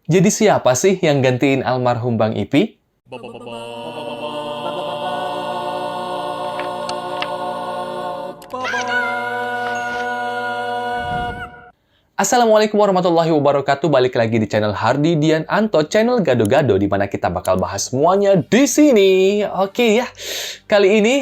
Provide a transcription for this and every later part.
Jadi siapa sih yang gantiin almarhum Bang Ipi? Assalamualaikum warahmatullahi wabarakatuh. Balik lagi di channel Hardy Dian Anto, channel Gado-Gado, di mana kita bakal bahas semuanya di sini. Oke ya, kali ini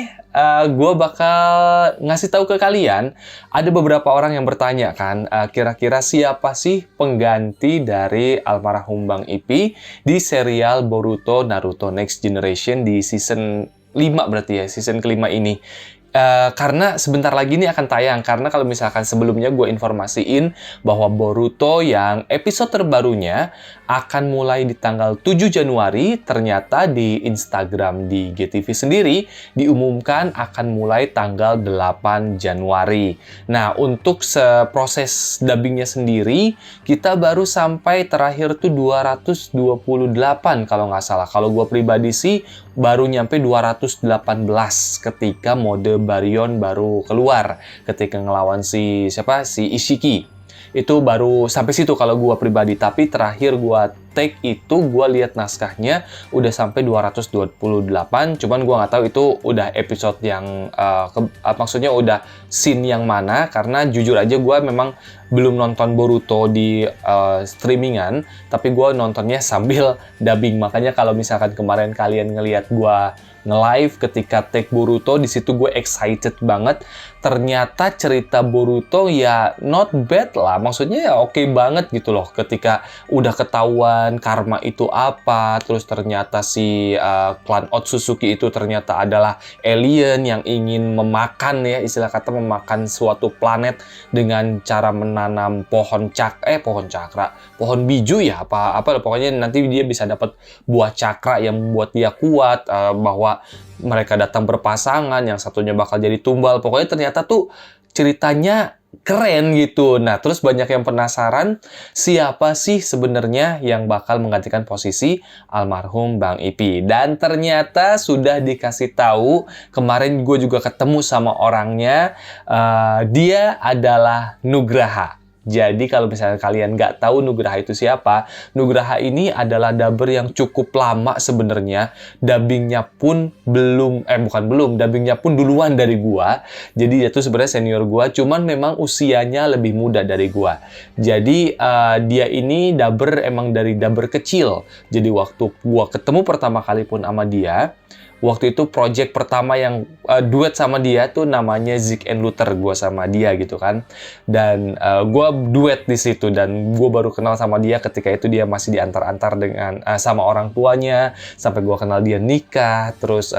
gue bakal ngasih tahu ke kalian, ada beberapa orang yang bertanya kan, kira-kira siapa sih pengganti dari almarhum Bang Ipi di serial Boruto Naruto Next Generation di season 5 berarti ya, season kelima ini. Karena sebentar lagi ini akan tayang, karena kalau misalkan sebelumnya gue informasiin bahwa Boruto yang episode terbarunya akan mulai di tanggal 7 Januari, ternyata di Instagram di GTV sendiri diumumkan akan mulai tanggal 8 Januari. Nah, untuk proses dubbingnya sendiri, kita baru sampai terakhir tuh 228 kalau nggak salah. Kalau gue pribadi sih baru nyampe 218 ketika mode Baryon baru keluar, ketika ngelawan si Ishiki. Itu baru sampai situ kalau gua pribadi, tapi terakhir gua take itu gua lihat naskahnya udah sampai 228, cuman gua nggak tahu itu udah episode yang maksudnya udah scene yang mana, karena jujur aja gua memang belum nonton Boruto di streamingan, tapi gua nontonnya sambil dubbing. Makanya kalau misalkan kemarin kalian ngelihat gua nge-live ketika take Boruto, di situ gue excited banget. Ternyata cerita Boruto ya not bad lah, maksudnya ya oke banget gitu loh. Ketika udah ketahuan karma itu apa, terus ternyata si klan Otsutsuki itu ternyata adalah alien yang ingin memakan, ya istilah kata memakan suatu planet dengan cara menanam pohon cakra, pohon biju ya, apa pokoknya nanti dia bisa dapat buah cakra yang membuat dia kuat, bahwa mereka datang berpasangan, yang satunya bakal jadi tumbal. Pokoknya ternyata tuh ceritanya keren gitu. Nah, terus banyak yang penasaran siapa sih sebenarnya yang bakal menggantikan posisi almarhum Bang Ipi. Dan ternyata sudah dikasih tahu, kemarin gue juga ketemu sama orangnya, dia adalah Nugraha. Jadi kalau misalnya kalian nggak tahu Nugraha itu siapa, Nugraha ini adalah dubber yang cukup lama sebenarnya. Dubbingnya pun dubbingnya pun duluan dari gua. Jadi dia tuh sebenarnya senior gua, cuman memang usianya lebih muda dari gua. Jadi dia ini dubber emang dari dubber kecil. Jadi waktu gua ketemu pertama kali pun sama dia, waktu itu project pertama yang duet sama dia tuh namanya Zik and Luther, gue sama dia gitu kan. Dan gue duet di situ, dan gue baru kenal sama dia ketika itu dia masih diantar-antar dengan sama orang tuanya, sampai gue kenal dia nikah, terus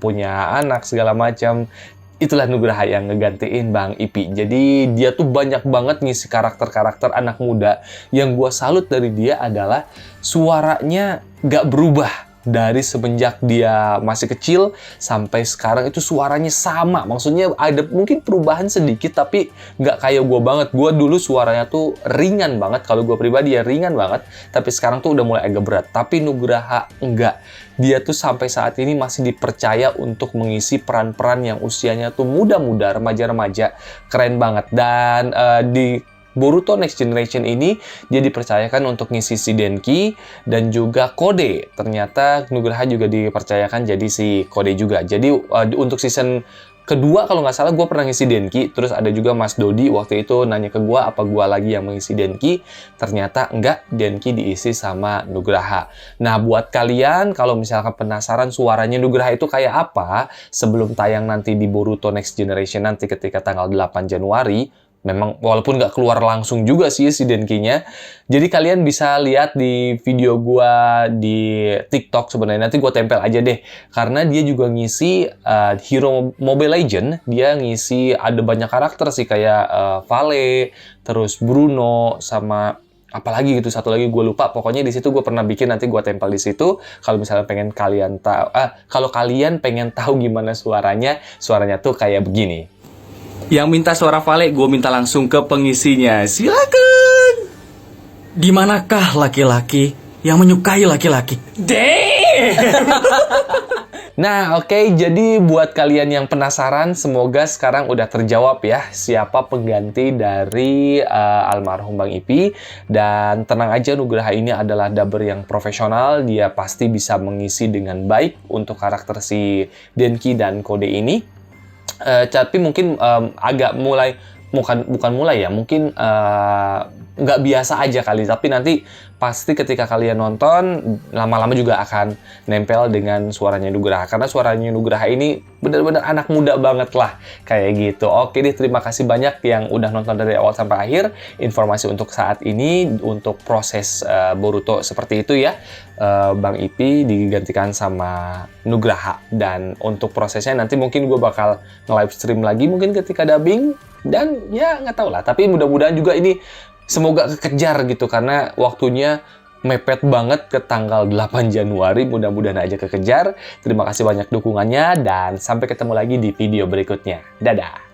punya anak segala macam. Itulah Nugraha yang ngegantiin Bang Ipi. Jadi dia tuh banyak banget ngisi karakter-karakter anak muda. Yang gue salut dari dia adalah suaranya gak berubah. Dari semenjak dia masih kecil sampai sekarang itu suaranya sama. Maksudnya ada mungkin perubahan sedikit, tapi nggak kayak gue banget. Gue dulu suaranya tuh ringan banget. Kalau gue pribadi ya ringan banget. Tapi sekarang tuh udah mulai agak berat. Tapi Nugraha enggak. Dia tuh sampai saat ini masih dipercaya untuk mengisi peran-peran yang usianya tuh muda-muda, remaja-remaja. Keren banget. Dan di Boruto Next Generation ini dia dipercayakan untuk ngisi si Denki dan juga Kode. Ternyata Nugraha juga dipercayakan jadi si Kode juga. Jadi untuk season kedua kalau nggak salah gue pernah ngisi Denki. Terus ada juga Mas Dodi waktu itu nanya ke gue apa gue lagi yang mengisi Denki. Ternyata enggak, Denki diisi sama Nugraha. Nah, buat kalian kalau misalkan penasaran suaranya Nugraha itu kayak apa, sebelum tayang nanti di Boruto Next Generation nanti ketika tanggal 8 Januari, memang walaupun nggak keluar langsung juga sih si Denki-nya. Jadi kalian bisa lihat di video gua di TikTok sebenarnya. Nanti gua tempel aja deh. Karena dia juga ngisi Hero Mobile Legend. Dia ngisi ada banyak karakter sih kayak Vale, terus Bruno, sama apalagi gitu satu lagi gue lupa. Pokoknya di situ gue pernah bikin, nanti gue tempel di situ. Kalau misalnya pengen kalian tahu, kalau kalian pengen tahu gimana suaranya tuh kayak begini. Yang minta suara Vale, gue minta langsung ke pengisinya. Silakan. Di manakah laki-laki yang menyukai laki-laki? Damn! Nah, oke, jadi buat kalian yang penasaran, semoga sekarang udah terjawab ya siapa pengganti dari almarhum Bang Ipi. Dan tenang aja, Nugraha ini adalah dubber yang profesional, dia pasti bisa mengisi dengan baik untuk karakter si Denki dan Kode ini. Tapi mungkin agak mulai, bukan mulai ya, mungkin nggak biasa aja kali, tapi nanti pasti ketika kalian nonton lama-lama juga akan nempel dengan suaranya Nugraha, karena suaranya Nugraha ini benar-benar anak muda banget lah kayak gitu. Oke deh, terima kasih banyak yang udah nonton dari awal sampai akhir. Informasi untuk saat ini untuk proses Boruto seperti itu ya. Bang Ipi digantikan sama Nugraha, dan untuk prosesnya nanti mungkin gue bakal nge-live stream lagi mungkin ketika dubbing, dan ya nggak tahu lah, tapi mudah-mudahan juga ini semoga kekejar gitu, karena waktunya mepet banget ke tanggal 8 Januari. Mudah-mudahan aja kekejar. Terima kasih banyak dukungannya, dan sampai ketemu lagi di video berikutnya. Dadah!